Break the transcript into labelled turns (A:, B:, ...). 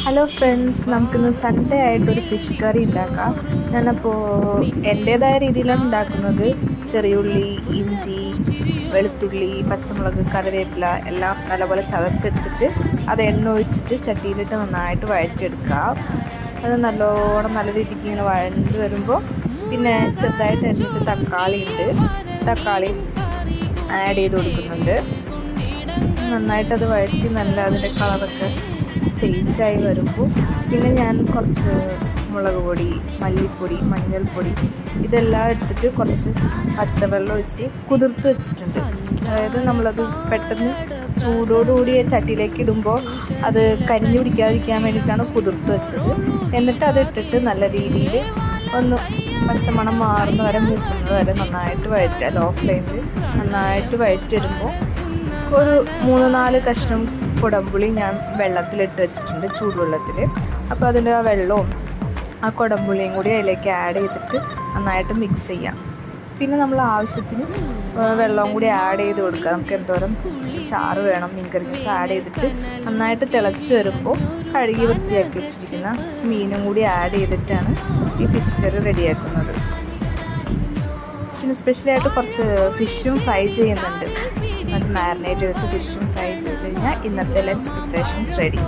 A: Hello friends, നമുക്കിന്ന് Sunday ആയിട്ടൊരു fish curry ഉണ്ടാക്കാം. ഞാനപ്പോൾ എൻ്റേതായ രീതിയിലാണ് ഉണ്ടാക്കുന്നത്. ചെറിയുള്ളി, ഇഞ്ചി, വെളുത്തുള്ളി, പച്ചമുളക്, കറിവേപ്പില എല്ലാം നല്ലപോലെ ചതച്ചെടുത്തിട്ട് അത് എണ്ണ ഒഴിച്ചിട്ട് ചട്ടിയിലിട്ട് നന്നായിട്ട് വഴറ്റിയെടുക്കുക. അത് നല്ലോണം നല്ല രീതിക്ക് ഇങ്ങനെ വഴണ്ട് വരുമ്പോൾ പിന്നെ ചെറുതായിട്ട് എണ്ണിച്ച് തക്കാളി ഉണ്ട്, തക്കാളി ആഡ് ചെയ്ത് കൊടുക്കുന്നുണ്ട്. നന്നായിട്ടത് വഴറ്റി നല്ല അതിൻ്റെ കളറൊക്കെ ചേഞ്ചായി വരുമ്പോൾ പിന്നെ ഞാൻ കുറച്ച് മുളക് പൊടി, മല്ലിപ്പൊടി, മഞ്ഞൾപ്പൊടി ഇതെല്ലാം എടുത്തിട്ട് കുറച്ച് പച്ചവെള്ളം ഒഴിച്ച് കുതിർത്ത് വെച്ചിട്ടുണ്ട്. അതായത് നമ്മളത് പെട്ടെന്ന് ചൂടോടുകൂടി ചട്ടിയിലേക്ക് ഇടുമ്പോൾ അത് കരിഞ്ഞു പിടിക്കാതിരിക്കാൻ വേണ്ടിയിട്ടാണ് കുതിർത്ത് വെച്ചത്. എന്നിട്ട് അത് ഇട്ടിട്ട് നല്ല രീതിയിൽ ഒന്ന് പച്ചമണം മാറുന്ന വരെ, മൂക്കുന്നത് വരെ നന്നായിട്ട് വഴറ്റുക. ലോ ഫ്ലെയിമിൽ നന്നായിട്ട് വഴറ്റി വരുമ്പോൾ ഒരു 3-4 കഷ്ണം കുടംപുളി ഞാൻ വെള്ളത്തിലിട്ട് വെച്ചിട്ടുണ്ട്, ചൂടുവെള്ളത്തിൽ. അപ്പോൾ അതിൻ്റെ ആ വെള്ളവും ആ കുടംപുളിയും കൂടി അതിലേക്ക് ആഡ് ചെയ്തിട്ട് നന്നായിട്ട് മിക്സ് ചെയ്യാം. പിന്നെ നമ്മൾ ആവശ്യത്തിന് വെള്ളവും കൂടി ആഡ് ചെയ്ത് കൊടുക്കുക. നമുക്ക് എന്തോരം ചാറ് വേണം മീൻകറിക്ക് ആഡ് ചെയ്തിട്ട് നന്നായിട്ട് തിളച്ച് വരുമ്പോൾ കഴുകി വൃത്തിയാക്കി വെച്ചിരിക്കുന്ന മീനും കൂടി ആഡ് ചെയ്തിട്ടാണ് ഈ ഫിഷ് കറി റെഡിയാക്കുന്നത്. പിന്നെ സ്പെഷ്യലായിട്ട് കുറച്ച് ഫിഷും ഫ്രൈ ചെയ്യുന്നുണ്ട്. അത് മാരിനേറ്റ് വെച്ച് ഫിഷും ഫ്രൈ ചെയ്ത് കഴിഞ്ഞാൽ ഇന്നത്തെ ലഞ്ച് പ്രിപ്പറേഷൻസ് റെഡി.